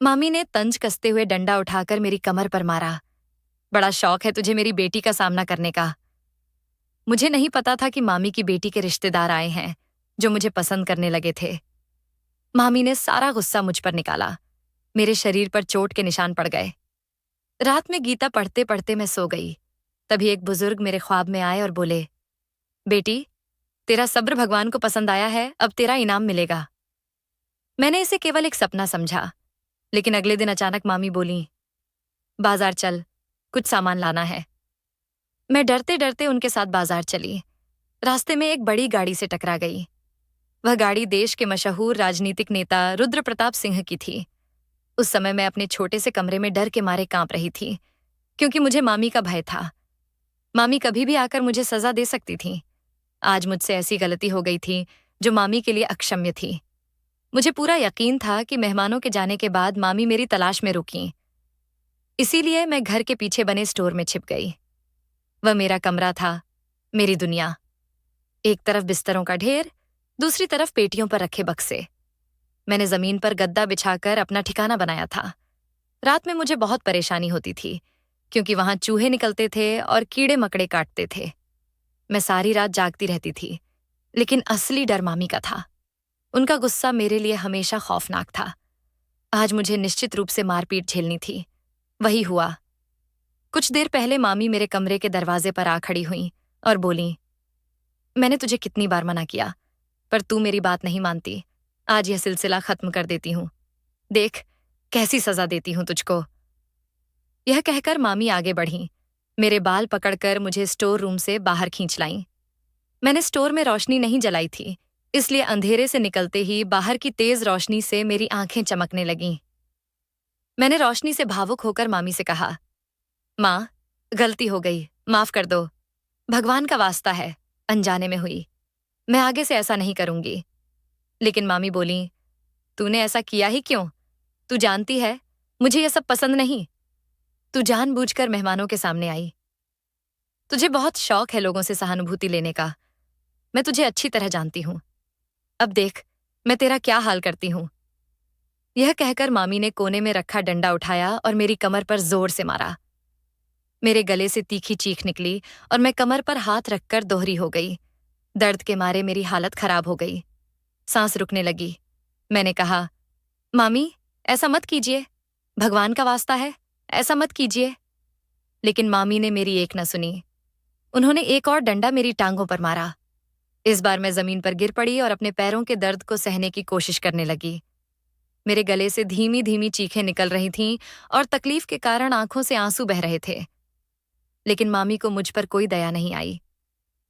मामी ने तंज कसते हुए डंडा उठाकर मेरी कमर पर मारा। बड़ा शौक है तुझे मेरी बेटी का सामना करने का। मुझे नहीं पता था कि मामी की बेटी के रिश्तेदार आए हैं जो मुझे पसंद करने लगे थे। मामी ने सारा गुस्सा मुझ पर निकाला। मेरे शरीर पर चोट के निशान पड़ गए। रात में गीता पढ़ते पढ़ते मैं सो गई। तभी एक बुजुर्ग मेरे ख्वाब में आए और बोले, बेटी, तेरा सब्र भगवान को पसंद आया है, अब तेरा इनाम मिलेगा। मैंने इसे केवल एक सपना समझा, लेकिन अगले दिन अचानक मामी बोली, बाजार चल, कुछ सामान लाना है। मैं डरते डरते उनके साथ बाजार चली। रास्ते में एक बड़ी गाड़ी से टकरा गई। वह गाड़ी देश के मशहूर राजनीतिक नेता रुद्र प्रताप सिंह की थी। उस समय मैं अपने छोटे से कमरे में डर के मारे कांप रही थी, क्योंकि मुझे मामी का भय था। मामी कभी भी आकर मुझे सजा दे सकती थी। आज मुझसे ऐसी गलती हो गई थी जो मामी के लिए अक्षम्य थी। मुझे पूरा यकीन था कि मेहमानों के जाने के बाद मामी मेरी तलाश में रुकीं। इसीलिए मैं घर के पीछे बने स्टोर में छिप गई। वह मेरा कमरा था, मेरी दुनिया। एक तरफ बिस्तरों का ढेर, दूसरी तरफ पेटियों पर रखे बक्से। मैंने जमीन पर गद्दा बिछाकर अपना ठिकाना बनाया था। रात में मुझे बहुत परेशानी होती थी, क्योंकि वहां चूहे निकलते थे और कीड़े मकड़े काटते थे। मैं सारी रात जागती रहती थी, लेकिन असली डर मामी का था। उनका गुस्सा मेरे लिए हमेशा खौफनाक था। आज मुझे निश्चित रूप से मारपीट झेलनी थी। वही हुआ। कुछ देर पहले मामी मेरे कमरे के दरवाजे पर आ खड़ी हुई और बोली, मैंने तुझे कितनी बार मना किया, पर तू मेरी बात नहीं मानती। आज यह सिलसिला खत्म कर देती हूँ। देख, कैसी सजा देती हूँ तुझको। यह कहकर मामी आगे बढ़ीं। मेरे बाल पकड़कर मुझे स्टोर रूम से बाहर खींच लाईं। मैंने स्टोर में रोशनी नहीं जलाई थी, इसलिए अंधेरे से निकलते ही बाहर की तेज रोशनी से मेरी आंखें चमकने लगीं। मैंने रोशनी से भावुक होकर मामी से कहा, माँ, गलती हो गई, माफ कर दो। भगवान का वास्ता है, अनजाने में हुई। मैं आगे से ऐसा नहीं करूंगी। लेकिन मामी बोली, तूने ऐसा किया ही क्यों? तू जानती है, मुझे यह सब पसंद नहीं। तू जानबूझकर मेहमानों के सामने आई। तुझे बहुत शौक है लोगों से सहानुभूति लेने का। मैं तुझे अच्छी तरह जानती हूं। अब देख, मैं तेरा क्या हाल करती हूं। यह कहकर मामी ने कोने में रखा डंडा उठाया और मेरी कमर पर जोर से मारा। मेरे गले से तीखी चीख निकली और मैं कमर पर हाथ रखकर दोहरी हो गई। दर्द के मारे मेरी हालत खराब हो गई। सांस रुकने लगी। मैंने कहा, मामी, ऐसा मत कीजिए। भगवान का वास्ता है, ऐसा मत कीजिए। लेकिन मामी ने मेरी एक न सुनी। उन्होंने एक और डंडा मेरी टांगों पर मारा। इस बार मैं जमीन पर गिर पड़ी और अपने पैरों के दर्द को सहने की कोशिश करने लगी। मेरे गले से धीमी धीमी चीखें निकल रही थीं और तकलीफ के कारण आंखों से आंसू बह रहे थे। लेकिन मामी को मुझ पर कोई दया नहीं आई।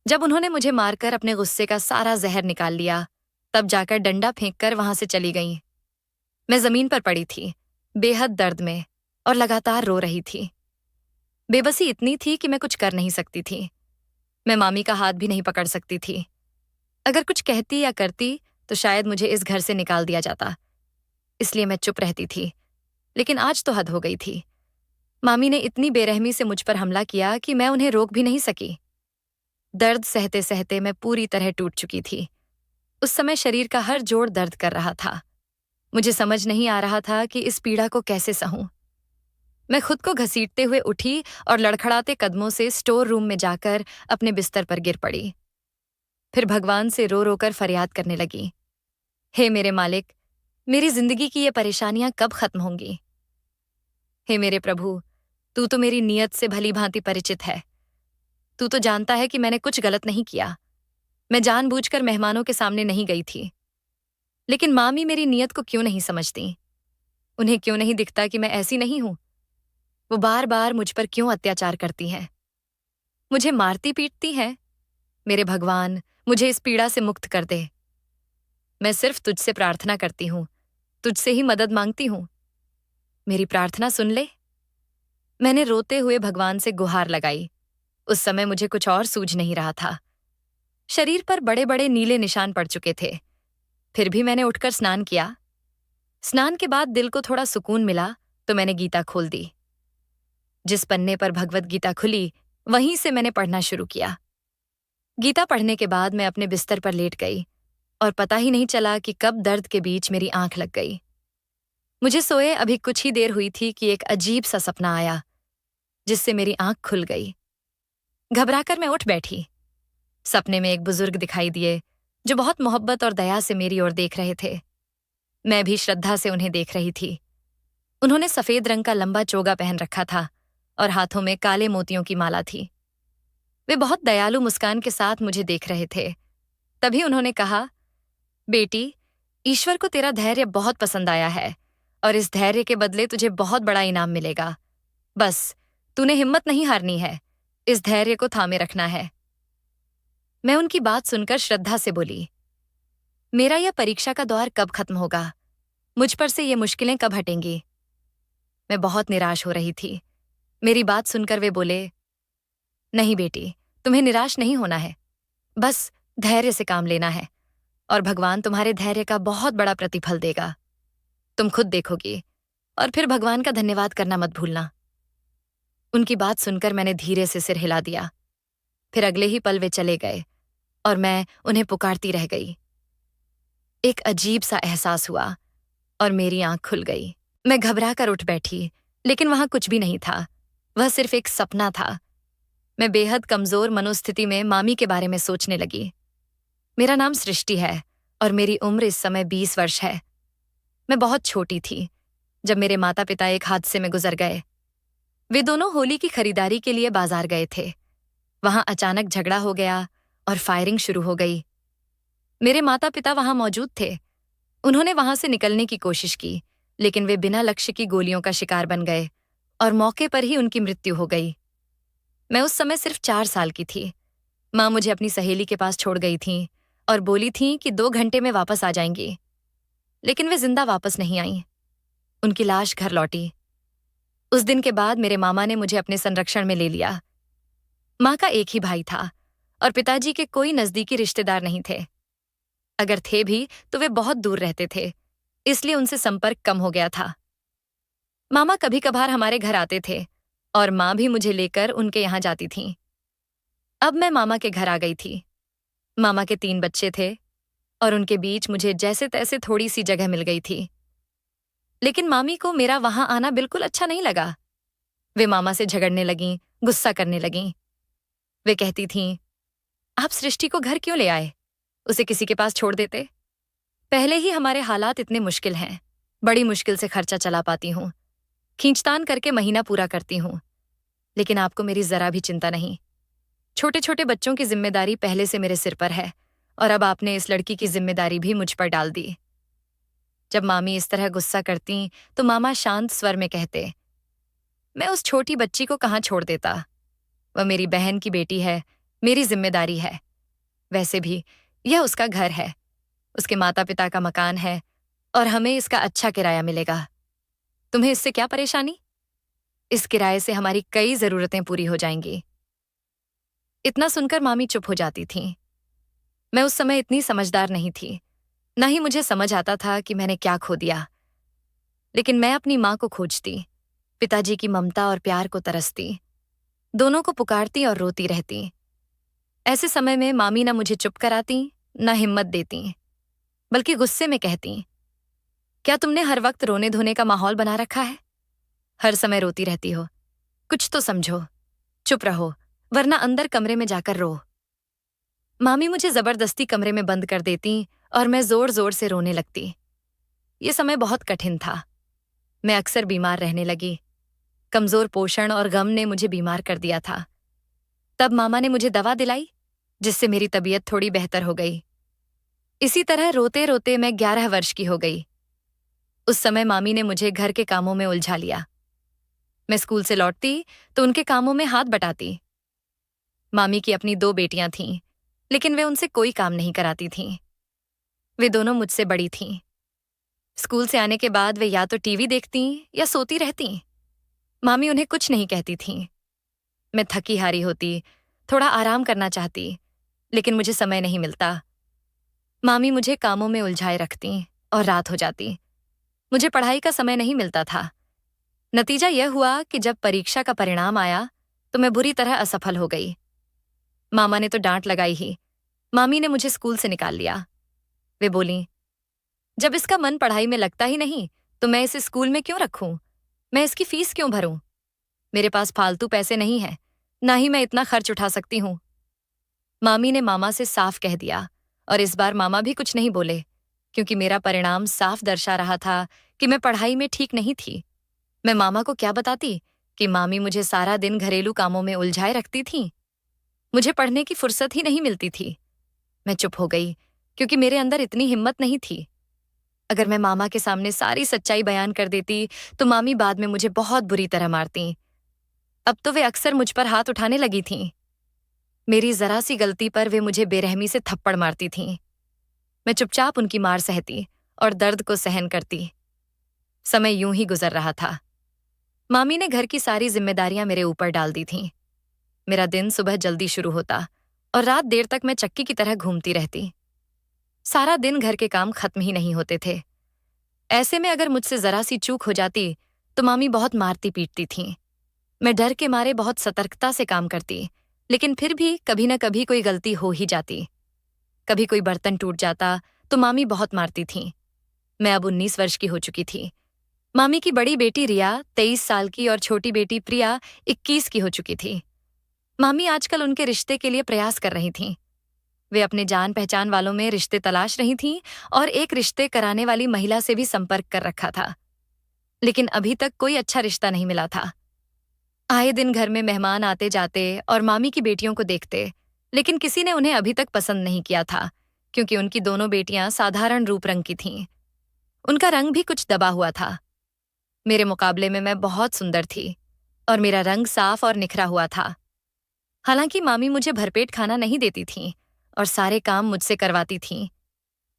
जब उन्होंने मुझे मारकर अपने गुस्से का सारा जहर निकाल लिया, तब जाकर डंडा फेंककर वहां से चली गईं। मैं जमीन पर पड़ी थी, बेहद दर्द में, और लगातार रो रही थी। बेबसी इतनी थी कि मैं कुछ कर नहीं सकती थी। मैं मामी का हाथ भी नहीं पकड़ सकती थी। अगर कुछ कहती या करती तो शायद मुझे इस घर से निकाल दिया जाता। इसलिए मैं चुप रहती थी। लेकिन आज तो हद हो गई थी। मामी ने इतनी बेरहमी से मुझ पर हमला किया कि मैं उन्हें रोक भी नहीं सकी। दर्द सहते सहते मैं पूरी तरह टूट चुकी थी। उस समय शरीर का हर जोड़ दर्द कर रहा था। मुझे समझ नहीं आ रहा था कि इस पीड़ा को कैसे सहूं। मैं खुद को घसीटते हुए उठी और लड़खड़ाते कदमों से स्टोर रूम में जाकर अपने बिस्तर पर गिर पड़ी। फिर भगवान से रो रो कर फरियाद करने लगी, हे मेरे मालिक, मेरी जिंदगी की ये परेशानियां कब खत्म होंगी? हे मेरे प्रभु, तू तो मेरी नीयत से भली भांति परिचित है। तू तो जानता है कि मैंने कुछ गलत नहीं किया। मैं जानबूझकर मेहमानों के सामने नहीं गई थी। लेकिन मामी मेरी नीयत को क्यों नहीं समझती? उन्हें क्यों नहीं दिखता कि मैं ऐसी नहीं हूं? वो बार बार मुझ पर क्यों अत्याचार करती हैं? मुझे मारती पीटती हैं? मेरे भगवान, मुझे इस पीड़ा से मुक्त कर दे। मैं सिर्फ तुझसे प्रार्थना करती हूँ, तुझसे ही मदद मांगती हूँ। मेरी प्रार्थना सुन ले। मैंने रोते हुए भगवान से गुहार लगाई। उस समय मुझे कुछ और सूझ नहीं रहा था। शरीर पर बड़े बड़े नीले निशान पड़ चुके थे। फिर भी मैंने उठकर स्नान किया। स्नान के बाद दिल को थोड़ा सुकून मिला तो मैंने गीता खोल दी। जिस पन्ने पर भगवत गीता खुली, वहीं से मैंने पढ़ना शुरू किया। गीता पढ़ने के बाद मैं अपने बिस्तर पर लेट गई और पता ही नहीं चला कि कब दर्द के बीच मेरी आंख लग गई। मुझे सोए अभी कुछ ही देर हुई थी कि एक अजीब सा सपना आया, जिससे मेरी आंख खुल गई। घबराकर मैं उठ बैठी। सपने में एक बुजुर्ग दिखाई दिए, जो बहुत मोहब्बत और दया से मेरी ओर देख रहे थे। मैं भी श्रद्धा से उन्हें देख रही थी। उन्होंने सफेद रंग का लंबा चोगा पहन रखा था और हाथों में काले मोतियों की माला थी। वे बहुत दयालु मुस्कान के साथ मुझे देख रहे थे। तभी उन्होंने कहा, बेटी, ईश्वर को तेरा धैर्य बहुत पसंद आया है और इस धैर्य के बदले तुझे बहुत बड़ा इनाम मिलेगा। बस तूने हिम्मत नहीं हारनी है, इस धैर्य को थामे रखना है। मैं उनकी बात सुनकर श्रद्धा से बोली, मेरा यह परीक्षा का दौर कब खत्म होगा? मुझ पर से ये मुश्किलें कब हटेंगी? मैं बहुत निराश हो रही थी। मेरी बात सुनकर वे बोले, नहीं बेटी, तुम्हें निराश नहीं होना है। बस धैर्य से काम लेना है और भगवान तुम्हारे धैर्य का बहुत बड़ा प्रतिफल देगा। तुम खुद देखोगी और फिर भगवान का धन्यवाद करना मत भूलना। उनकी बात सुनकर मैंने धीरे से सिर हिला दिया। फिर अगले ही पल वे चले गए और मैं उन्हें पुकारती रह गई। एक अजीब सा एहसास हुआ और मेरी आंख खुल गई। मैं घबरा कर उठ बैठी, लेकिन वहां कुछ भी नहीं था। वह सिर्फ एक सपना था। मैं बेहद कमजोर मनोस्थिति में मामी के बारे में सोचने लगी। मेरा नाम सृष्टि है और मेरी उम्र इस समय 20 वर्ष है। मैं बहुत छोटी थी जब मेरे माता पिता एक हादसे में गुजर गए। वे दोनों होली की खरीदारी के लिए बाजार गए थे। वहां अचानक झगड़ा हो गया और फायरिंग शुरू हो गई। मेरे माता पिता वहां मौजूद थे। उन्होंने वहां से निकलने की कोशिश की, लेकिन वे बिना लक्ष्य की गोलियों का शिकार बन गए और मौके पर ही उनकी मृत्यु हो गई। मैं उस समय सिर्फ 4 साल की थी। माँ मुझे अपनी सहेली के पास छोड़ गई थीं और बोली थीं कि 2 घंटे में वापस आ जाएंगी, लेकिन वे जिंदा वापस नहीं आईं। उनकी लाश घर लौटी। उस दिन के बाद मेरे मामा ने मुझे अपने संरक्षण में ले लिया। माँ का एक ही भाई था और पिताजी के कोई नजदीकी रिश्तेदार नहीं थे। अगर थे भी तो वे बहुत दूर रहते थे, इसलिए उनसे संपर्क कम हो गया था। मामा कभी कभार हमारे घर आते थे और माँ भी मुझे लेकर उनके यहाँ जाती थीं। अब मैं मामा के घर आ गई थी। मामा के 3 बच्चे थे और उनके बीच मुझे जैसे तैसे थोड़ी सी जगह मिल गई थी। लेकिन मामी को मेरा वहां आना बिल्कुल अच्छा नहीं लगा। वे मामा से झगड़ने लगीं, गुस्सा करने लगीं। वे कहती थीं, आप सृष्टि को घर क्यों ले आए? उसे किसी के पास छोड़ देते। पहले ही हमारे हालात इतने मुश्किल हैं। बड़ी मुश्किल से खर्चा चला पाती हूँ, खींचतान करके महीना पूरा करती हूँ। लेकिन आपको मेरी जरा भी चिंता नहीं। छोटे छोटे बच्चों की जिम्मेदारी पहले से मेरे सिर पर है और अब आपने इस लड़की की जिम्मेदारी भी मुझ पर डाल दी। जब मामी इस तरह गुस्सा करती तो मामा शांत स्वर में कहते, मैं उस छोटी बच्ची को कहाँ छोड़ देता? वह मेरी बहन की बेटी है, मेरी जिम्मेदारी है। वैसे भी यह उसका घर है, उसके माता पिता का मकान है और हमें इसका अच्छा किराया मिलेगा। तुम्हें इससे क्या परेशानी? इस किराए से हमारी कई जरूरतें पूरी हो जाएंगी। इतना सुनकर मामी चुप हो जाती थीं। मैं उस समय इतनी समझदार नहीं थी, न ही मुझे समझ आता था कि मैंने क्या खो दिया। लेकिन मैं अपनी माँ को खोजती, पिताजी की ममता और प्यार को तरसती, दोनों को पुकारती और रोती रहती। ऐसे समय में मामी ना मुझे चुप कराती, ना हिम्मत देती, बल्कि गुस्से में कहती, क्या तुमने हर वक्त रोने धोने का माहौल बना रखा है? हर समय रोती रहती हो। कुछ तो समझो, चुप रहो, वरना अंदर कमरे में जाकर रो। मामी मुझे जबरदस्ती कमरे में बंद कर देती और मैं जोर जोर से रोने लगती। ये समय बहुत कठिन था। मैं अक्सर बीमार रहने लगी। कमजोर पोषण और गम ने मुझे बीमार कर दिया था। तब मामा ने मुझे दवा दिलाई, जिससे मेरी तबीयत थोड़ी बेहतर हो गई। इसी तरह रोते रोते मैं 11 वर्ष की हो गई। उस समय मामी ने मुझे घर के कामों में उलझा लिया। मैं स्कूल से लौटती तो उनके कामों में हाथ बटाती। मामी की अपनी 2 बेटियां थीं, लेकिन वे उनसे कोई काम नहीं कराती थीं। वे दोनों मुझसे बड़ी थीं। स्कूल से आने के बाद वे या तो टीवी देखती या सोती रहती। मामी उन्हें कुछ नहीं कहती थीं। मैं थकी हारी होती, थोड़ा आराम करना चाहती, लेकिन मुझे समय नहीं मिलता। मामी मुझे कामों में उलझाए रखती और रात हो जाती। मुझे पढ़ाई का समय नहीं मिलता था। नतीजा यह हुआ कि जब परीक्षा का परिणाम आया तो मैं बुरी तरह असफल हो गई। मामा ने तो डांट लगाई ही। मामी ने मुझे स्कूल से निकाल लिया। वे बोलीं, जब इसका मन पढ़ाई में लगता ही नहीं तो मैं इसे स्कूल में क्यों रखूं? मैं इसकी फीस क्यों भरूं? मेरे पास फालतू पैसे नहीं है, ना ही मैं इतना खर्च उठा सकती हूँ। मामी ने मामा से साफ कह दिया और इस बार मामा भी कुछ नहीं बोले, क्योंकि मेरा परिणाम साफ दर्शा रहा था कि मैं पढ़ाई में ठीक नहीं थी। मैं मामा को क्या बताती कि मामी मुझे सारा दिन घरेलू कामों में उलझाए रखती थीं। मुझे पढ़ने की फुर्सत ही नहीं मिलती थी। मैं चुप हो गई, क्योंकि मेरे अंदर इतनी हिम्मत नहीं थी। अगर मैं मामा के सामने सारी सच्चाई बयान कर देती तो मामी बाद में मुझे बहुत बुरी तरह मारती। अब तो वे अक्सर मुझ पर हाथ उठाने लगी थीं। मेरी जरा सी गलती पर वे मुझे बेरहमी से थप्पड़ मारती थीं। मैं चुपचाप उनकी मार सहती और दर्द को सहन करती। समय यूं ही गुजर रहा था। मामी ने घर की सारी जिम्मेदारियां मेरे ऊपर डाल दी थीं। मेरा दिन सुबह जल्दी शुरू होता और रात देर तक मैं चक्की की तरह घूमती रहती। सारा दिन घर के काम खत्म ही नहीं होते थे। ऐसे में अगर मुझसे जरा सी चूक हो जाती तो मामी बहुत मारती पीटती थीं। मैं डर के मारे बहुत सतर्कता से काम करती, लेकिन फिर भी कभी न कभी कोई गलती हो ही जाती। कभी कोई बर्तन टूट जाता तो मामी बहुत मारती थीं। मैं अब 19 वर्ष की हो चुकी थी। मामी की बड़ी बेटी रिया 23 साल की और छोटी बेटी प्रिया 21 की हो चुकी थी। मामी आजकल उनके रिश्ते के लिए प्रयास कर रही थीं। वे अपने जान पहचान वालों में रिश्ते तलाश रही थीं और एक रिश्ते कराने वाली महिला से भी संपर्क कर रखा था, लेकिन अभी तक कोई अच्छा रिश्ता नहीं मिला था। आए दिन घर में मेहमान आते जाते और मामी की बेटियों को देखते, लेकिन किसी ने उन्हें अभी तक पसंद नहीं किया था, क्योंकि उनकी दोनों बेटियां साधारण रूप रंग की थीं। उनका रंग भी कुछ दबा हुआ था। मेरे मुकाबले में मैं बहुत सुंदर थी और मेरा रंग साफ और निखरा हुआ था। हालांकि मामी मुझे भरपेट खाना नहीं देती थीं और सारे काम मुझसे करवाती थीं,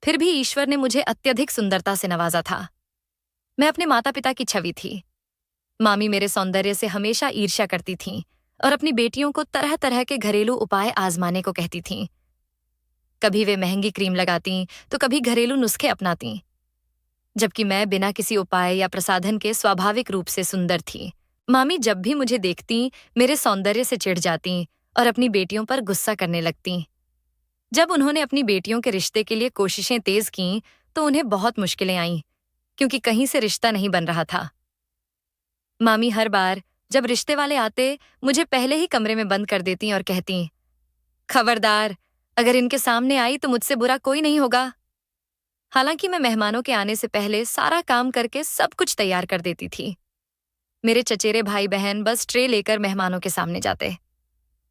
फिर भी ईश्वर ने मुझे अत्यधिक सुंदरता से नवाजा था। मैं अपने माता पिता की छवि थी। मामी मेरे सौंदर्य से हमेशा ईर्ष्या करती थीं और अपनी बेटियों को तरह तरह के घरेलू उपाय आजमाने को कहती थीं। कभी वे महंगी क्रीम लगातीं तो कभी घरेलू नुस्खे अपनातीं, जबकि मैं बिना किसी उपाय या प्रसाधन के स्वाभाविक रूप से सुंदर थी। मामी जब भी मुझे देखतीं मेरे सौंदर्य से चिढ़ जातीं और अपनी बेटियों पर गुस्सा करने लगतीं। जब उन्होंने अपनी बेटियों के रिश्ते के लिए कोशिशें तेज कीं तो उन्हें बहुत मुश्किलें आईं, क्योंकि कहीं से रिश्ता नहीं बन रहा था। मामी हर बार जब रिश्ते वाले आते मुझे पहले ही कमरे में बंद कर देती और कहती, खबरदार, अगर इनके सामने आई तो मुझसे बुरा कोई नहीं होगा। हालांकि मैं मेहमानों के आने से पहले सारा काम करके सब कुछ तैयार कर देती थी। मेरे चचेरे भाई बहन बस ट्रे लेकर मेहमानों के सामने जाते।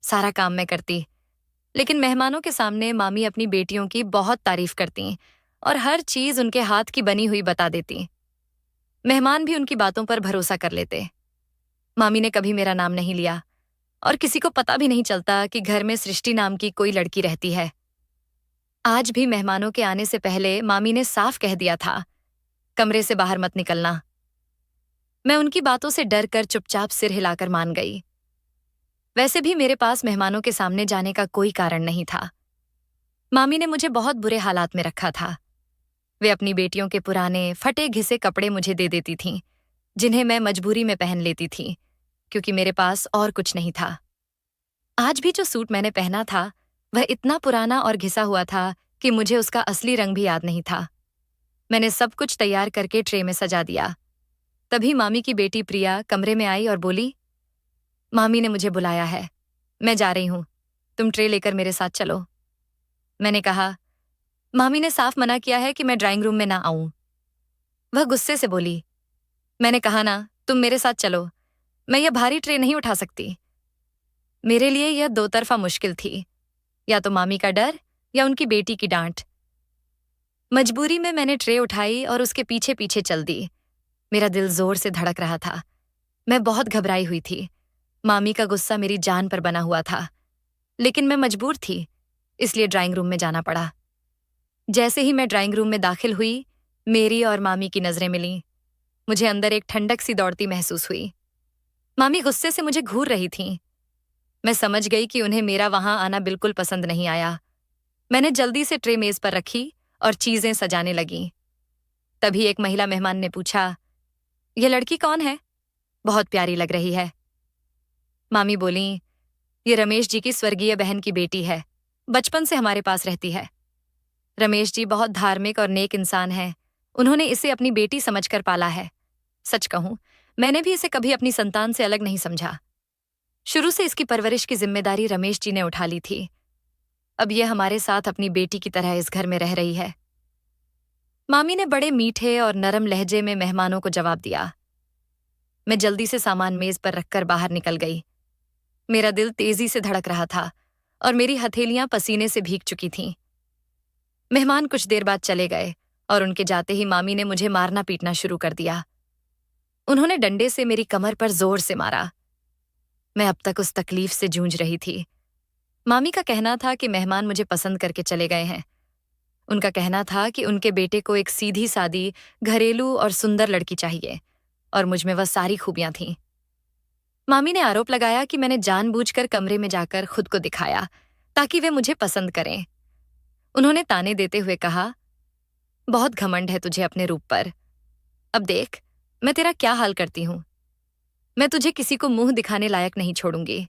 सारा काम मैं करती, लेकिन मेहमानों के सामने मामी अपनी बेटियों की बहुत तारीफ करती और हर चीज उनके हाथ की बनी हुई बता देती। मेहमान भी उनकी बातों पर भरोसा कर लेते। मामी ने कभी मेरा नाम नहीं लिया और किसी को पता भी नहीं चलता कि घर में सृष्टि नाम की कोई लड़की रहती है। आज भी मेहमानों के आने से पहले मामी ने साफ कह दिया था, कमरे से बाहर मत निकलना। मैं उनकी बातों से डर कर चुपचाप सिर हिलाकर मान गई। वैसे भी मेरे पास मेहमानों के सामने जाने का कोई कारण नहीं था। मामी ने मुझे बहुत बुरे हालात में रखा था। वे अपनी बेटियों के पुराने फटे घिसे कपड़े मुझे दे देती थीं, जिन्हें मैं मजबूरी में पहन लेती थी, क्योंकि मेरे पास और कुछ नहीं था। आज भी जो सूट मैंने पहना था वह इतना पुराना और घिसा हुआ था कि मुझे उसका असली रंग भी याद नहीं था। मैंने सब कुछ तैयार करके ट्रे में सजा दिया। तभी मामी की बेटी प्रिया कमरे में आई और बोली, मामी ने मुझे बुलाया है, मैं जा रही हूं, तुम ट्रे लेकर मेरे साथ चलो। मैंने कहा, मामी ने साफ मना किया है कि मैं ड्राइंग रूम में ना आऊं। वह गुस्से से बोली, मैंने कहा ना, तुम मेरे साथ चलो, मैं यह भारी ट्रे नहीं उठा सकती। मेरे लिए यह दो तरफा मुश्किल थी, या तो मामी का डर या उनकी बेटी की डांट। मजबूरी में मैंने ट्रे उठाई और उसके पीछे पीछे चल दी। मेरा दिल जोर से धड़क रहा था। मैं बहुत घबराई हुई थी। मामी का गुस्सा मेरी जान पर बना हुआ था, लेकिन मैं मजबूर थी, इसलिए ड्राइंग रूम में जाना पड़ा। जैसे ही मैं ड्राइंग रूम में दाखिल हुई, मेरी और मामी की नजरें मिलीं। मुझे अंदर एक ठंडक सी दौड़ती महसूस हुई। मामी गुस्से से मुझे घूर रही थीं। मैं समझ गई कि उन्हें मेरा वहां आना बिल्कुल पसंद नहीं आया। मैंने जल्दी से ट्रे मेज पर रखी और चीजें सजाने लगी। तभी एक महिला मेहमान ने पूछा, यह लड़की कौन है? बहुत प्यारी लग रही है। मामी बोलीं, ये रमेश जी की स्वर्गीय बहन की बेटी है, बचपन से हमारे पास रहती है। रमेश जी बहुत धार्मिक और नेक इंसान हैं उन्होंने इसे अपनी बेटी समझकर पाला है। सच कहूं, मैंने भी इसे कभी अपनी संतान से अलग नहीं समझा। शुरू से इसकी परवरिश की जिम्मेदारी रमेश जी ने उठा ली थी। अब यह हमारे साथ अपनी बेटी की तरह इस घर में रह रही है। मामी ने बड़े मीठे और नरम लहजे में मेहमानों को जवाब दिया। मैं जल्दी से सामान मेज पर रखकर बाहर निकल गई। मेरा दिल तेजी से धड़क रहा था और मेरी हथेलियां पसीने से भीग चुकी थीं। मेहमान कुछ देर बाद चले गए और उनके जाते ही मामी ने मुझे मारना पीटना शुरू कर दिया। उन्होंने डंडे से मेरी कमर पर जोर से मारा। मैं अब तक उस तकलीफ से जूझ रही थी। मामी का कहना था कि मेहमान मुझे पसंद करके चले गए हैं। उनका कहना था कि उनके बेटे को एक सीधी सादी, घरेलू और सुंदर लड़की चाहिए और मुझ में वह सारी खूबियां थीं। मामी ने आरोप लगाया कि मैंने जानबूझकर कमरे में जाकर खुद को दिखाया ताकि वे मुझे पसंद करें। उन्होंने ताने देते हुए कहा, बहुत घमंड है तुझे अपने रूप पर। अब देख, मैं तेरा क्या हाल करती हूं। मैं तुझे किसी को मुंह दिखाने लायक नहीं छोड़ूंगी।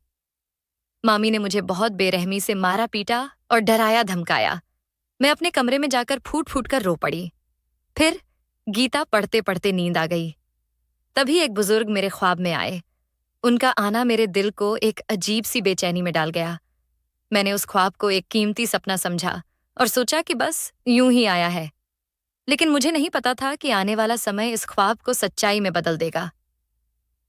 मामी ने मुझे बहुत बेरहमी से मारा पीटा और डराया धमकाया। मैं अपने कमरे में जाकर फूट फूट कर रो पड़ी। फिर गीता पढ़ते पढ़ते नींद आ गई। तभी एक बुजुर्ग मेरे ख्वाब में आए। उनका आना मेरे दिल को एक अजीब सी बेचैनी में डाल गया। मैंने उस ख्वाब को एक कीमती सपना समझा और सोचा कि बस यूं ही आया है। लेकिन मुझे नहीं पता था कि आने वाला समय इस ख्वाब को सच्चाई में बदल देगा।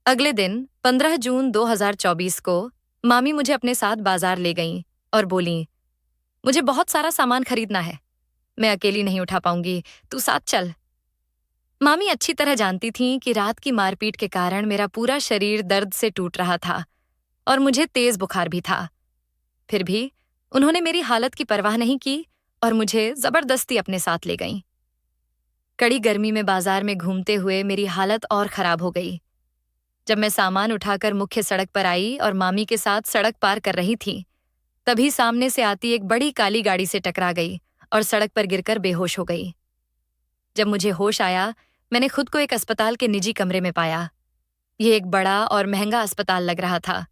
अगले दिन 15 जून 2024 को मामी मुझे अपने साथ बाजार ले गईं और बोलीं, मुझे बहुत सारा सामान खरीदना है। मैं अकेली नहीं उठा पाऊंगी, तू साथ चल। मामी अच्छी तरह जानती थीं कि रात की मारपीट के कारण मेरा पूरा शरीर दर्द से टूट रहा था और मुझे तेज बुखार भी था। फिर भी उन्होंने मेरी हालत की परवाह नहीं की और मुझे जबरदस्ती अपने साथ ले गईं। कड़ी गर्मी में बाजार में घूमते हुए मेरी हालत और खराब हो गई। जब मैं सामान उठाकर मुख्य सड़क पर आई और मामी के साथ सड़क पार कर रही थी, तभी सामने से आती एक बड़ी काली गाड़ी से टकरा गई और सड़क पर गिरकर बेहोश हो गई। जब मुझे होश आया, मैंने खुद को एक अस्पताल के निजी कमरे में पाया। यह एक बड़ा और महंगा अस्पताल लग रहा था।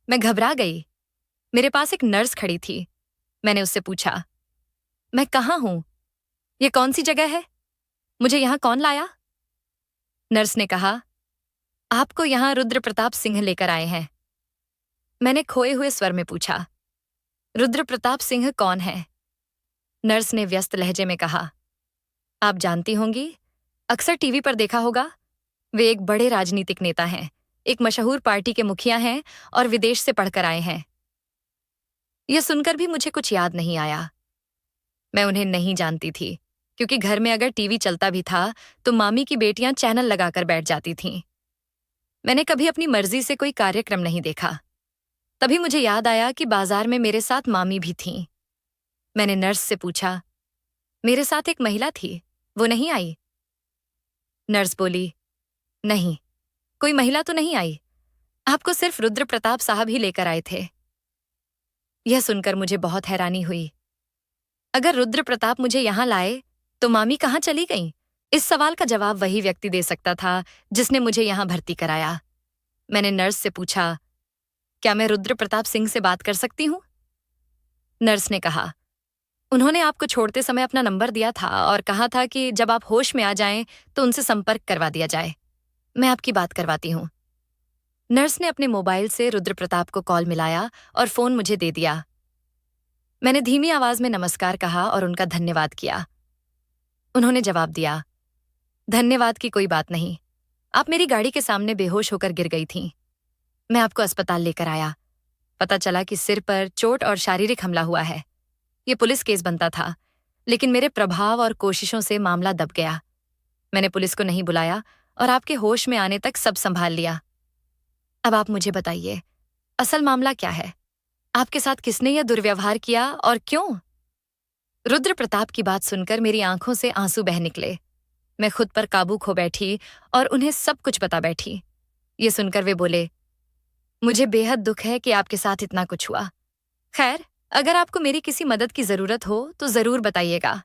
मैं घबरा गई। मेरे पास एक नर्स खड़ी थी। मैंने उससे पूछा, मैं कहाँ हूं? यह कौन सी जगह है? मुझे यहां कौन लाया? नर्स ने कहा, आपको यहां रुद्र प्रताप सिंह लेकर आए हैं। मैंने खोए हुए स्वर में पूछा, रुद्र प्रताप सिंह कौन है? नर्स ने व्यस्त लहजे में कहा, आप जानती होंगी, अक्सर टीवी पर देखा होगा। वे एक बड़े राजनीतिक नेता हैं, एक मशहूर पार्टी के मुखिया हैं और विदेश से पढ़कर आए हैं। यह सुनकर भी मुझे कुछ याद नहीं आया। मैं उन्हें नहीं जानती थी, क्योंकि घर में अगर टीवी चलता भी था तो मामी की बेटियां चैनल लगाकर बैठ जाती थीं। मैंने कभी अपनी मर्जी से कोई कार्यक्रम नहीं देखा। तभी मुझे याद आया कि बाजार में मेरे साथ मामी भी थीं। मैंने नर्स से पूछा, मेरे साथ एक महिला थी, वो नहीं आई? नर्स बोली, नहीं, कोई महिला तो नहीं आई। आपको सिर्फ रुद्र प्रताप साहब ही लेकर आए थे। यह सुनकर मुझे बहुत हैरानी हुई। अगर रुद्र प्रताप मुझे यहां लाए तो मामी कहां चली गईं? इस सवाल का जवाब वही व्यक्ति दे सकता था जिसने मुझे यहां भर्ती कराया। मैंने नर्स से पूछा, क्या मैं रुद्र प्रताप सिंह से बात कर सकती हूं? नर्स ने कहा, उन्होंने आपको छोड़ते समय अपना नंबर दिया था और कहा था कि जब आप होश में आ जाएं तो उनसे संपर्क करवा दिया जाए। मैं आपकी बात करवाती हूं। नर्स ने अपने मोबाइल से रुद्र प्रताप को कॉल मिलाया और फोन मुझे दे दिया। मैंने धीमी आवाज में नमस्कार कहा और उनका धन्यवाद किया। उन्होंने जवाब दिया, धन्यवाद की कोई बात नहीं, आप मेरी गाड़ी के सामने बेहोश होकर गिर गई थीं। मैं आपको अस्पताल लेकर आया। पता चला कि सिर पर चोट और शारीरिक हमला हुआ है। ये पुलिस केस बनता था, लेकिन मेरे प्रभाव और कोशिशों से मामला दब गया। मैंने पुलिस को नहीं बुलाया और आपके होश में आने तक सब संभाल लिया। अब आप मुझे बताइए, असल मामला क्या है? आपके साथ किसने यह दुर्व्यवहार किया और क्यों? रुद्र प्रताप की बात सुनकर मेरी आंखों से आंसू बह निकले। मैं खुद पर काबू खो बैठी और उन्हें सब कुछ बता बैठी। ये सुनकर वे बोले, मुझे बेहद दुख है कि आपके साथ इतना कुछ हुआ। खैर, अगर आपको मेरी किसी मदद की जरूरत हो तो जरूर बताइएगा।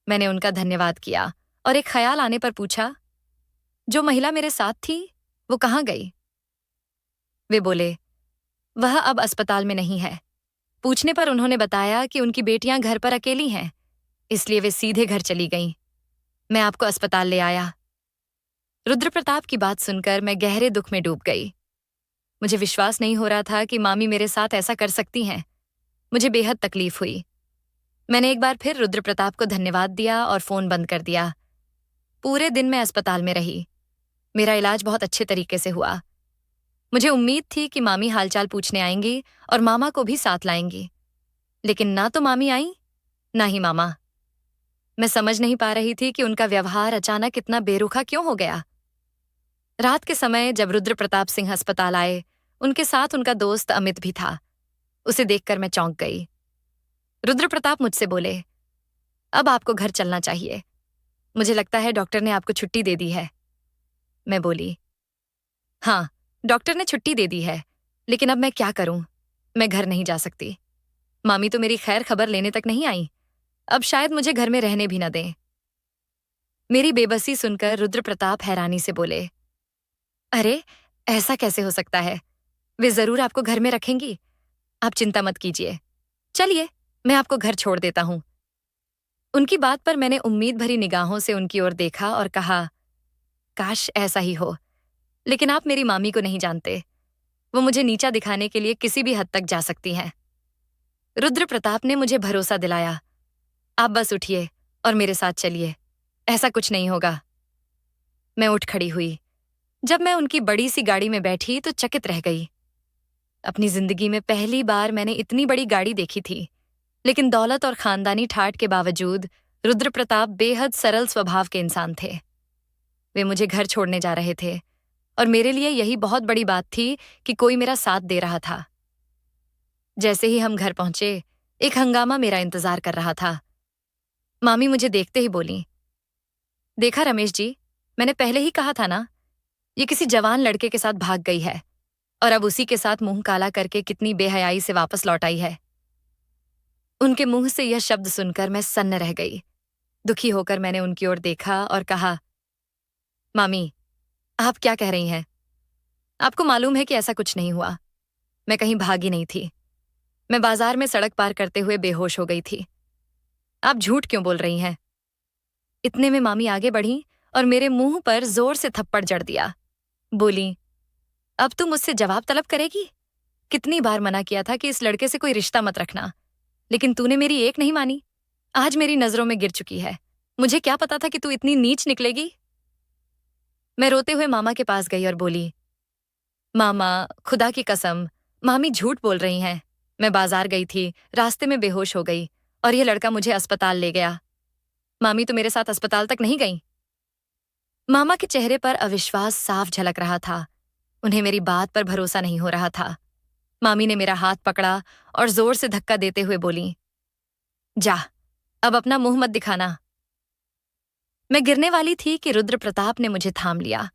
मैंने उनका धन्यवाद किया और एक ख्याल आने पर पूछा, जो महिला मेरे साथ थी वो कहाँ गई? वे बोले, वह अब अस्पताल में नहीं है। पूछने पर उन्होंने बताया कि उनकी बेटियां घर पर अकेली हैं, इसलिए वे सीधे घर चली गईं। मैं आपको अस्पताल ले आया। रुद्र प्रताप की बात सुनकर मैं गहरे दुख में डूब गई। मुझे विश्वास नहीं हो रहा था कि मामी मेरे साथ ऐसा कर सकती हैं। मुझे बेहद तकलीफ हुई। मैंने एक बार फिर रुद्र प्रताप को धन्यवाद दिया और फोन बंद कर दिया। पूरे दिन मैं अस्पताल में रही। मेरा इलाज बहुत अच्छे तरीके से हुआ। मुझे उम्मीद थी कि मामी हालचाल पूछने आएंगी और मामा को भी साथ लाएंगी, लेकिन ना तो मामी आई, ना ही मामा। मैं समझ नहीं पा रही थी कि उनका व्यवहार अचानक इतना बेरुखा क्यों हो गया। रात के समय जब रुद्र प्रताप सिंह अस्पताल आए, उनके साथ उनका दोस्त अमित भी था। उसे देखकर मैं चौंक गई। रुद्र प्रताप मुझसे बोले, अब आपको घर चलना चाहिए। मुझे लगता है डॉक्टर ने आपको छुट्टी दे दी है। मैं बोली, हाँ, डॉक्टर ने छुट्टी दे दी है, लेकिन अब मैं क्या करूं? मैं घर नहीं जा सकती। मामी तो मेरी खैर खबर लेने तक नहीं आई। अब शायद मुझे घर में रहने भी न दें। मेरी बेबसी सुनकर रुद्र प्रताप हैरानी से बोले, अरे, ऐसा कैसे हो सकता है? वे जरूर आपको घर में रखेंगी। आप चिंता मत कीजिए। चलिए, मैं आपको घर छोड़ देता हूं। उनकी बात पर मैंने उम्मीद भरी निगाहों से उनकी ओर देखा और कहा, काश ऐसा ही हो, लेकिन आप मेरी मामी को नहीं जानते। वो मुझे नीचा दिखाने के लिए किसी भी हद तक जा सकती हैं। रुद्र प्रताप ने मुझे भरोसा दिलाया, आप बस उठिए और मेरे साथ चलिए। ऐसा कुछ नहीं होगा। मैं उठ खड़ी हुई। जब मैं उनकी बड़ी सी गाड़ी में बैठी तो चकित रह गई। अपनी जिंदगी में पहली बार मैंने इतनी बड़ी गाड़ी देखी थी, लेकिन दौलत और खानदानी ठाठ के बावजूद रुद्र प्रताप बेहद सरल स्वभाव के इंसान थे। वे मुझे घर छोड़ने जा रहे थे और मेरे लिए यही बहुत बड़ी बात थी कि कोई मेरा साथ दे रहा था। जैसे ही हम घर पहुंचे, एक हंगामा मेरा इंतजार कर रहा था। मामी मुझे देखते ही बोली, देखा रमेश जी, मैंने पहले ही कहा था ना, ये किसी जवान लड़के के साथ भाग गई है और अब उसी के साथ मुंह काला करके कितनी बेहयाई से वापस लौट आई है। उनके मुंह से यह शब्द सुनकर मैं सन्न रह गई। दुखी होकर मैंने उनकी ओर देखा और कहा, मामी, आप क्या कह रही हैं? आपको मालूम है कि ऐसा कुछ नहीं हुआ। मैं कहीं भागी नहीं थी। मैं बाजार में सड़क पार करते हुए बेहोश हो गई थी। आप झूठ क्यों बोल रही हैं? इतने में मामी आगे बढ़ी और मेरे मुंह पर जोर से थप्पड़ जड़ दिया। बोली, अब तू मुझसे जवाब तलब करेगी? कितनी बार मना किया था कि इस लड़के से कोई रिश्ता मत रखना, लेकिन तूने मेरी एक नहीं मानी। आज मेरी नजरों में गिर चुकी है। मुझे क्या पता था कि तू इतनी नीच निकलेगी। मैं रोते हुए मामा के पास गई और बोली, मामा, खुदा की कसम, मामी झूठ बोल रही हैं। मैं बाजार गई थी, रास्ते में बेहोश हो गई और यह लड़का मुझे अस्पताल ले गया। मामी तो मेरे साथ अस्पताल तक नहीं गई। मामा के चेहरे पर अविश्वास साफ झलक रहा था। उन्हें मेरी बात पर भरोसा नहीं हो रहा था। मामी ने मेरा हाथ पकड़ा और जोर से धक्का देते हुए बोली, जा, अब अपना मुंह मत दिखाना। मैं गिरने वाली थी कि रुद्र प्रताप ने मुझे थाम लिया।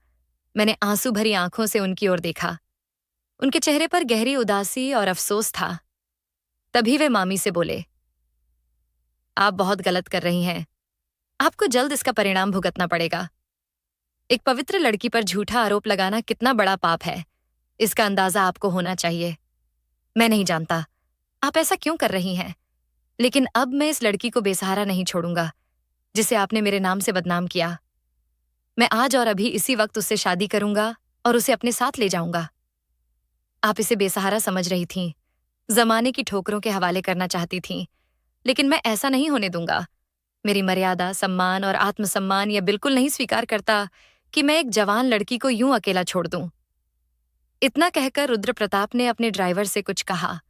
मैंने आंसू भरी आंखों से उनकी ओर देखा। उनके चेहरे पर गहरी उदासी और अफसोस था। तभी वे मामी से बोले, आप बहुत गलत कर रही हैं। आपको जल्द इसका परिणाम भुगतना पड़ेगा। एक पवित्र लड़की पर झूठा आरोप लगाना कितना बड़ा पाप है, इसका अंदाजा आपको होना चाहिए। मैं नहीं जानता आप ऐसा क्यों कर रही हैं, लेकिन अब मैं इस लड़की को बेसहारा नहीं छोड़ूंगा जिसे आपने मेरे नाम से बदनाम किया। मैं आज और अभी इसी वक्त उससे शादी करूंगा और उसे अपने साथ ले जाऊंगा। आप इसे बेसहारा समझ रही थीं, जमाने की ठोकरों के हवाले करना चाहती थीं, लेकिन मैं ऐसा नहीं होने दूंगा। मेरी मर्यादा, सम्मान और आत्मसम्मान यह बिल्कुल नहीं स्वीकार करता कि मैं एक जवान लड़की को यूं अकेला छोड़ दूं। इतना कहकर रुद्र प्रताप ने अपने ड्राइवर से कुछ कहा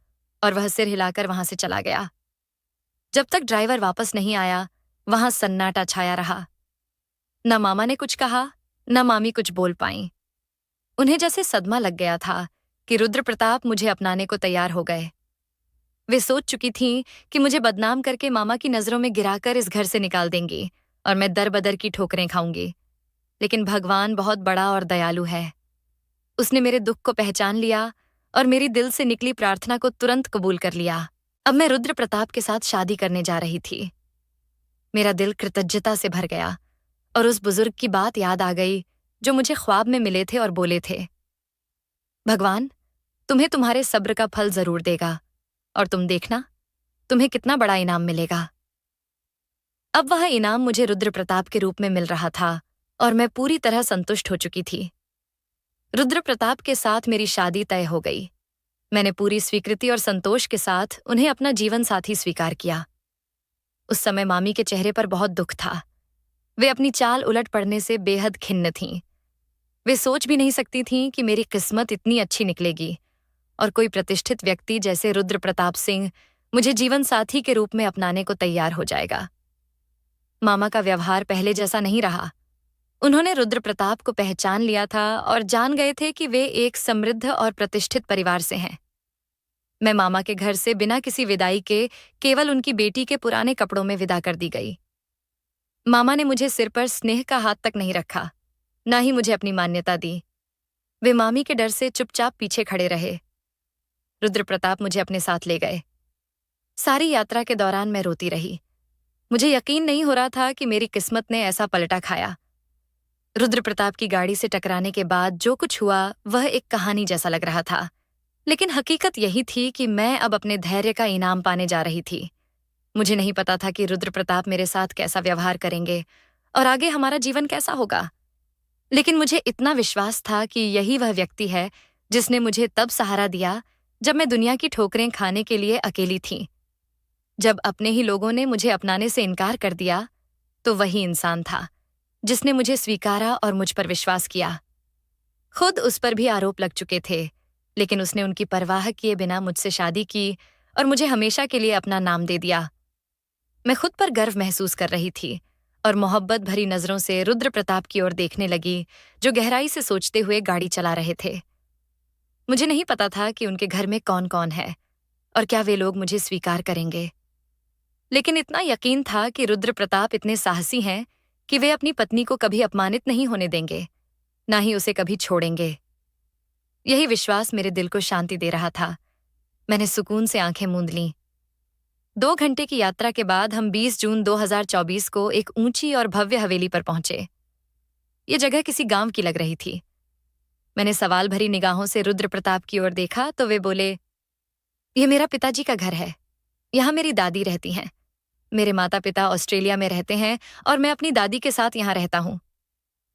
और वह सिर हिलाकर वहां से चला गया। जब तक ड्राइवर वापस नहीं आया, वहां सन्नाटा छाया रहा। न मामा ने कुछ कहा, न मामी कुछ बोल पाईं। उन्हें जैसे सदमा लग गया था कि रुद्र प्रताप मुझे अपनाने को तैयार हो गए। वे सोच चुकी थीं कि मुझे बदनाम करके मामा की नजरों में गिराकर इस घर से निकाल देंगी और मैं दर बदर की ठोकरें खाऊंगी। लेकिन भगवान बहुत बड़ा और दयालु है। उसने मेरे दुख को पहचान लिया और मेरी दिल से निकली प्रार्थना को तुरंत कबूल कर लिया। अब मैं रुद्र प्रताप के साथ शादी करने जा रही थी। मेरा दिल कृतज्ञता से भर गया और उस बुजुर्ग की बात याद आ गई जो मुझे ख्वाब में मिले थे और बोले थे, भगवान तुम्हें तुम्हारे सब्र का फल जरूर देगा और तुम देखना, तुम्हें कितना बड़ा इनाम मिलेगा। अब वह इनाम मुझे रुद्र प्रताप के रूप में मिल रहा था और मैं पूरी तरह संतुष्ट हो चुकी थी। रुद्र प्रताप के साथ मेरी शादी तय हो गई। मैंने पूरी स्वीकृति और संतोष के साथ उन्हें अपना जीवन साथी स्वीकार किया। उस समय मामी के चेहरे पर बहुत दुख था। वे अपनी चाल उलट पड़ने से बेहद खिन्न थीं। वे सोच भी नहीं सकती थीं कि मेरी किस्मत इतनी अच्छी निकलेगी और कोई प्रतिष्ठित व्यक्ति जैसे रुद्र प्रताप सिंह मुझे जीवन साथी के रूप में अपनाने को तैयार हो जाएगा। मामा का व्यवहार पहले जैसा नहीं रहा। उन्होंने रुद्र प्रताप को पहचान लिया था और जान गए थे कि वे एक समृद्ध और प्रतिष्ठित परिवार से हैं। मैं मामा के घर से बिना किसी विदाई के केवल उनकी बेटी के पुराने कपड़ों में विदा कर दी गई। मामा ने मुझे सिर पर स्नेह का हाथ तक नहीं रखा, न ही मुझे अपनी मान्यता दी। वे मामी के डर से चुपचाप पीछे खड़े रहे। रुद्र प्रताप मुझे अपने साथ ले गए। सारी यात्रा के दौरान मैं रोती रही। मुझे यकीन नहीं हो रहा था कि मेरी किस्मत ने ऐसा पलटा खाया। रुद्र प्रताप की गाड़ी से टकराने के बाद जो कुछ हुआ वह एक कहानी जैसा लग रहा था, लेकिन हकीकत यही थी कि मैं अब अपने धैर्य का इनाम पाने जा रही थी। मुझे नहीं पता था कि रुद्र प्रताप मेरे साथ कैसा व्यवहार करेंगे और आगे हमारा जीवन कैसा होगा, लेकिन मुझे इतना विश्वास था कि यही वह व्यक्ति है जिसने मुझे तब सहारा दिया जब मैं दुनिया की ठोकरें खाने के लिए अकेली थी। जब अपने ही लोगों ने मुझे अपनाने से इनकार कर दिया, तो वही इंसान था जिसने मुझे स्वीकारा और मुझ पर विश्वास किया। खुद उस पर भी आरोप लग चुके थे, लेकिन उसने उनकी परवाह किए बिना मुझसे शादी की और मुझे हमेशा के लिए अपना नाम दे दिया। मैं खुद पर गर्व महसूस कर रही थी और मोहब्बत भरी नजरों से रुद्र प्रताप की ओर देखने लगी, जो गहराई से सोचते हुए गाड़ी चला रहे थे। मुझे नहीं पता था कि उनके घर में कौन कौन है और क्या वे लोग मुझे स्वीकार करेंगे, लेकिन इतना यकीन था कि रुद्र प्रताप इतने साहसी हैं कि वे अपनी पत्नी को कभी अपमानित नहीं होने देंगे, ना ही उसे कभी छोड़ेंगे। यही विश्वास मेरे दिल को शांति दे रहा था। मैंने सुकून से आंखें मूंद लीं। 2 घंटे की यात्रा के बाद हम 20 जून 2024 को एक ऊंची और भव्य हवेली पर पहुंचे। ये जगह किसी गांव की लग रही थी। मैंने सवाल भरी निगाहों से रुद्र प्रताप की ओर देखा तो वे बोले, "ये मेरा पिताजी का घर है। यहाँ मेरी दादी रहती हैं। मेरे माता पिता ऑस्ट्रेलिया में रहते हैं और मैं अपनी दादी के साथ यहाँ रहता हूँ।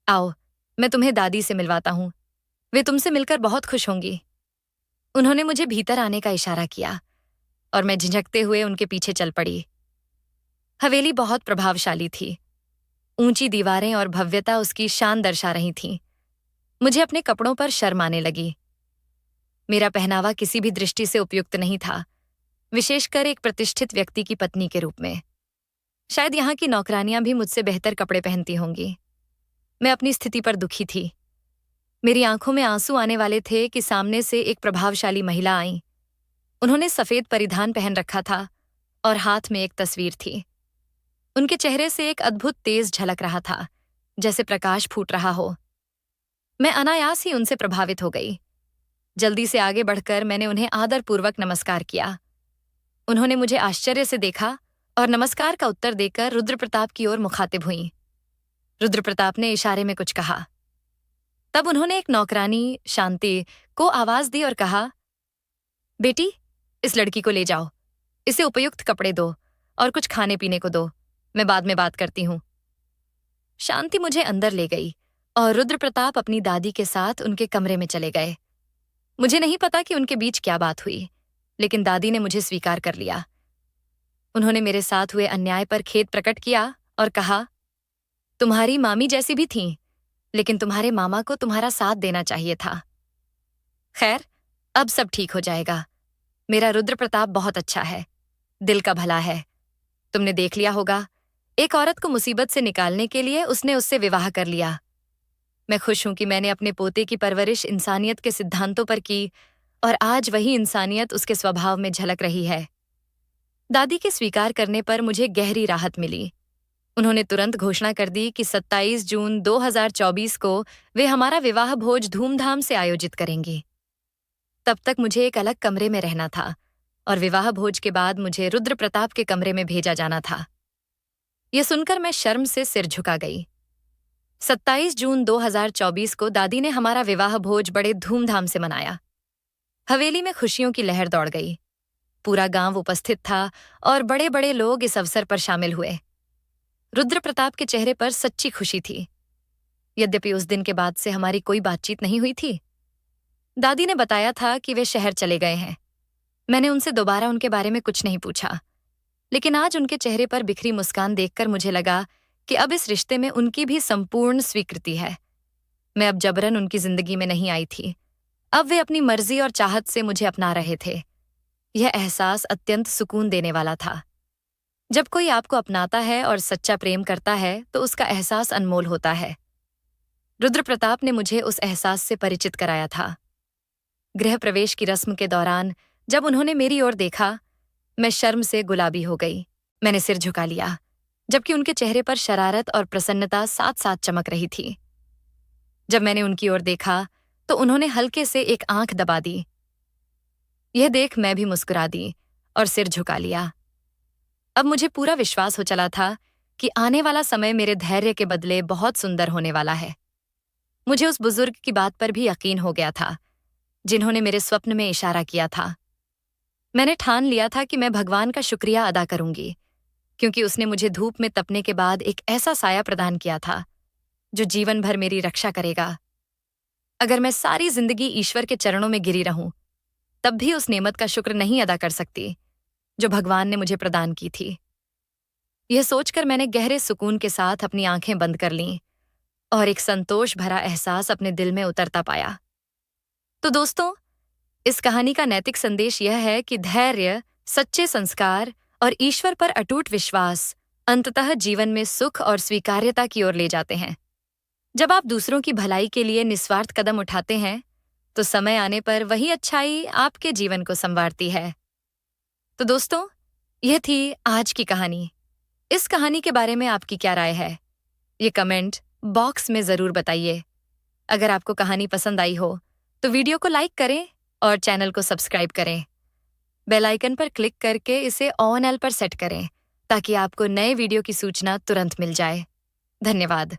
आओ, मैं तुम्हें दादी से मिलवाता हूँ। वे तुमसे मिलकर बहुत खुश होंगी।" उन्होंने मुझे भीतर आने का इशारा किया और मैं झिझकते हुए उनके पीछे चल पड़ी। हवेली बहुत प्रभावशाली थी। ऊंची दीवारें और भव्यता उसकी शान दर्शा रही थीं। मुझे अपने कपड़ों पर शर्म आने लगी। मेरा पहनावा किसी भी दृष्टि से उपयुक्त नहीं था, विशेषकर एक प्रतिष्ठित व्यक्ति की पत्नी के रूप में। शायद यहाँ की नौकरानियां भी मुझसे बेहतर कपड़े पहनती होंगी। मैं अपनी स्थिति पर दुखी थी। मेरी आंखों में आंसू आने वाले थे कि सामने से एक प्रभावशाली महिला आई। उन्होंने सफेद परिधान पहन रखा था और हाथ में एक तस्वीर थी। उनके चेहरे से एक अद्भुत तेज झलक रहा था, जैसे प्रकाश फूट रहा हो। मैं अनायास ही उनसे प्रभावित हो गई। जल्दी से आगे बढ़कर मैंने उन्हें आदरपूर्वक नमस्कार किया। उन्होंने मुझे आश्चर्य से देखा और नमस्कार का उत्तर देकर रुद्र प्रताप की ओर मुखातिब हुईं। रुद्र प्रताप ने इशारे में कुछ कहा। तब उन्होंने एक नौकरानी शांति को आवाज दी और कहा, "बेटी, इस लड़की को ले जाओ। इसे उपयुक्त कपड़े दो और कुछ खाने पीने को दो। मैं बाद में बात करती हूँ।" शांति मुझे अंदर ले गई और रुद्र प्रताप अपनी दादी के साथ उनके कमरे में चले गए। मुझे नहीं पता कि उनके बीच क्या बात हुई, लेकिन दादी ने मुझे स्वीकार कर लिया। उन्होंने मेरे साथ हुए अन्याय पर खेद प्रकट किया और कहा, "तुम्हारी मामी जैसी भी थीं, लेकिन तुम्हारे मामा को तुम्हारा साथ देना चाहिए था। खैर, अब सब ठीक हो जाएगा। मेरा रुद्र प्रताप बहुत अच्छा है, दिल का भला है। तुमने देख लिया होगा, एक औरत को मुसीबत से निकालने के लिए उसने उससे विवाह कर लिया। मैं खुश हूं कि मैंने अपने पोते की परवरिश इंसानियत के सिद्धांतों पर की और आज वही इंसानियत उसके स्वभाव में झलक रही है।" दादी के स्वीकार करने पर मुझे गहरी राहत मिली। उन्होंने तुरंत घोषणा कर दी कि 27 जून 2024 को वे हमारा विवाह भोज धूमधाम से आयोजित करेंगी। तब तक मुझे एक अलग कमरे में रहना था और विवाह भोज के बाद मुझे रुद्र प्रताप के कमरे में भेजा जाना था। यह सुनकर मैं शर्म से सिर झुका गई। 27 जून 2024 को दादी ने हमारा विवाह भोज बड़े धूमधाम से मनाया। हवेली में खुशियों की लहर दौड़ गई। पूरा गांव उपस्थित था और बड़े बड़े लोग इस अवसर पर शामिल हुए। रुद्र प्रताप के चेहरे पर सच्ची खुशी थी। यद्यपि उस दिन के बाद से हमारी कोई बातचीत नहीं हुई थी। दादी ने बताया था कि वे शहर चले गए हैं। मैंने उनसे दोबारा उनके बारे में कुछ नहीं पूछा, लेकिन आज उनके चेहरे पर बिखरी मुस्कान देखकर मुझे लगा कि अब इस रिश्ते में उनकी भी संपूर्ण स्वीकृति है। मैं अब जबरन उनकी जिंदगी में नहीं आई थी। अब वे अपनी मर्जी और चाहत से मुझे अपना रहे थे। यह एहसास अत्यंत सुकून देने वाला था। जब कोई आपको अपनाता है और सच्चा प्रेम करता है तो उसका एहसास अनमोल होता है। रुद्र प्रताप ने मुझे उस एहसास से परिचित कराया था। गृह प्रवेश की रस्म के दौरान जब उन्होंने मेरी ओर देखा, मैं शर्म से गुलाबी हो गई। मैंने सिर झुका लिया, जबकि उनके चेहरे पर शरारत और प्रसन्नता साथ साथ चमक रही थी। जब मैंने उनकी ओर देखा तो उन्होंने हल्के से एक आंख दबा दी। यह देख मैं भी मुस्कुरा दी और सिर झुका लिया। अब मुझे पूरा विश्वास हो चला था कि आने वाला समय मेरे धैर्य के बदले बहुत सुंदर होने वाला है। मुझे उस बुजुर्ग की बात पर भी यकीन हो गया था, जिन्होंने मेरे स्वप्न में इशारा किया था। मैंने ठान लिया था कि मैं भगवान का शुक्रिया अदा करूंगी, क्योंकि उसने मुझे धूप में तपने के बाद एक ऐसा साया प्रदान किया था जो जीवन भर मेरी रक्षा करेगा। अगर मैं सारी जिंदगी ईश्वर के चरणों में गिरी रहूं, तब भी उस नेमत का शुक्र नहीं अदा कर सकती जो भगवान ने मुझे प्रदान की थी। यह सोचकर मैंने गहरे सुकून के साथ अपनी आंखें बंद कर लीं और एक संतोष भरा एहसास अपने दिल में उतरता पाया। तो दोस्तों, इस कहानी का नैतिक संदेश यह है कि धैर्य, सच्चे संस्कार और ईश्वर पर अटूट विश्वास अंततः जीवन में सुख और स्वीकार्यता की ओर ले जाते हैं। जब आप दूसरों की भलाई के लिए निस्वार्थ कदम उठाते हैं, तो समय आने पर वही अच्छाई आपके जीवन को संवारती है। तो दोस्तों, यह थी आज की कहानी। इस कहानी के बारे में आपकी क्या राय है? ये कमेंट बॉक्स में जरूर बताइए। अगर आपको कहानी पसंद आई हो तो वीडियो को लाइक करें और चैनल को सब्सक्राइब करें। बेल आइकन पर क्लिक करके इसे ऑन एल पर सेट करें ताकि आपको नए वीडियो की सूचना तुरंत मिल जाए। धन्यवाद।